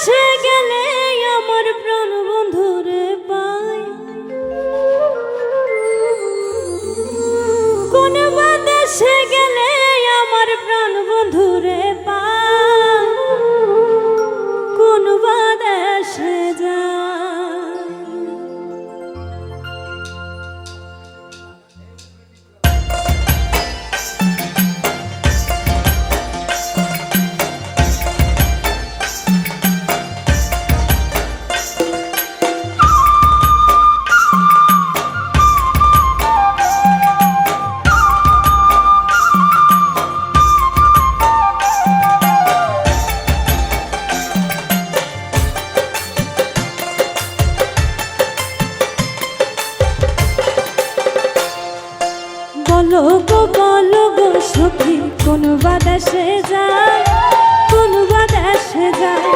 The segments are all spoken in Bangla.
বাতাসে গেলে আমার প্রাণ বন্ধুরে পাই, কোন বাতাসে গেলে আমার প্রাণ বন্ধুরে পাই, কোন বাতাসে যায়। বলো গো সখী কোন বাতাসে যায়, কোন বাতাসে যায়।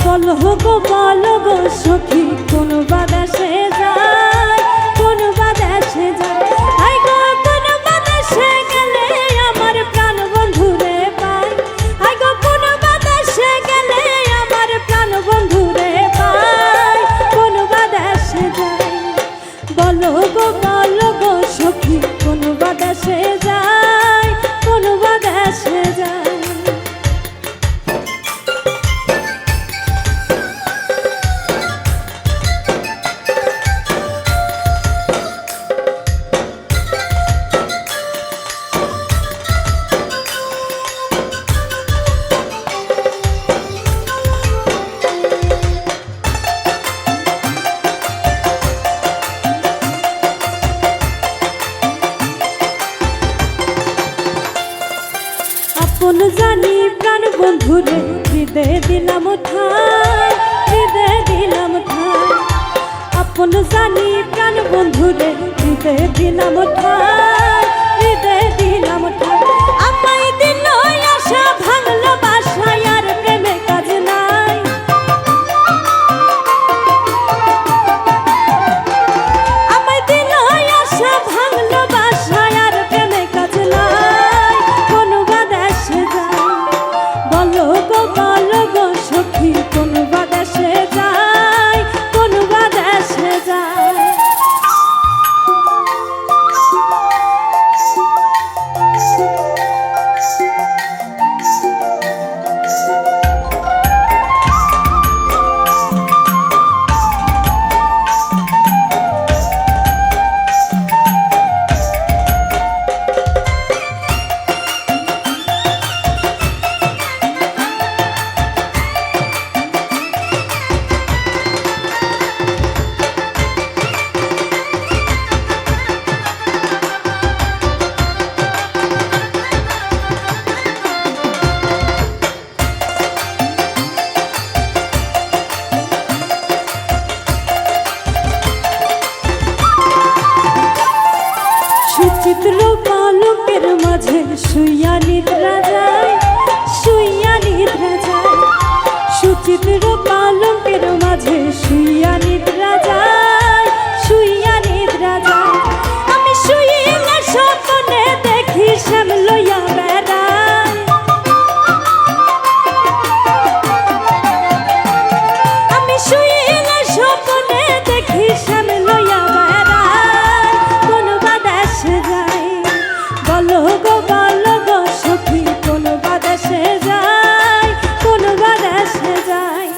বলো গো সখী কোন বাতাসে যায়, কোন বাতাসে যায়। আই গো কোন বাতাসে গেলে আমার প্রাণ বন্ধুরে পাই, আই গো কোন বাতাসে গেলে আমার প্রাণ বন্ধুরে পাই, কোন বাতাসে যায়। বলো গো সখী কোন বাতাসে যায়, কোন বাতাসে যায়। আপন জানি প্রাণ বন্ধুরে হৃদয়ে দিলাম ঠাই, হৃদয়ে দিলাম ঠাই। আপন জানি প্রাণ বন্ধুরে হৃদয়ে দিলাম ঠাই, হৃদয়ে দিলাম ঠাই। আমায় দিল আশা ভাঙলো বাসা, আর প্রেমে কাজ নাই। আমায় দিল আশা ভাঙলো বাসা, আর প্রেমে কাজ নাই, কোন বাতাসে যায়। বলো গো সখী কোন বাতাসে যায়, কোন বাতাসে যায়। সুচিত্র পালকের মাঝে শুইয়া নিদ্রা যায়, শুইয়া নিদ্রা যায়। সুচিত্র পালকের মাঝে শুইয়া নিদ্রা যায়, শুইয়া নিদ্রা যায়। আমি শুইলে স্বপ্নে দেখি শ্যাম লইয়া বেড়ায়, আমি শুইলে স্বপ্নে দেখি শ্যাম লইয়া বেড়ায়, কোন বাতাসে যায়। বলো গো সখী কোন বাতাসে যায়, কোন বাতাসে যায়।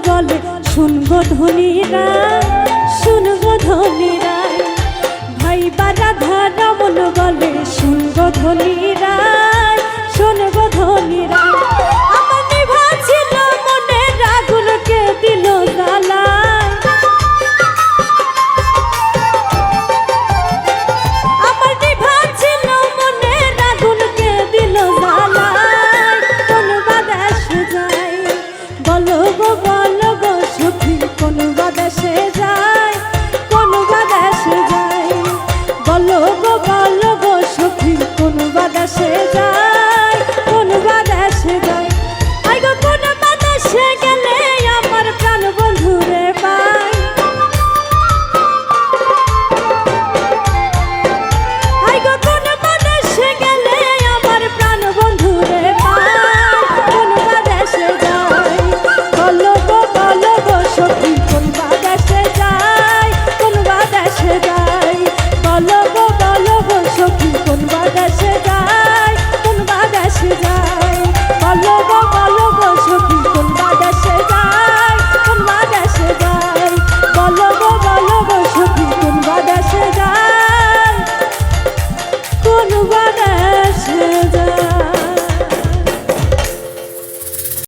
বলে শুনগো ধনীরা, শুনগো ধনীরা। ভাই বারাধা রমন বলে শুনগো ধনীরা, শোন আকাশে যা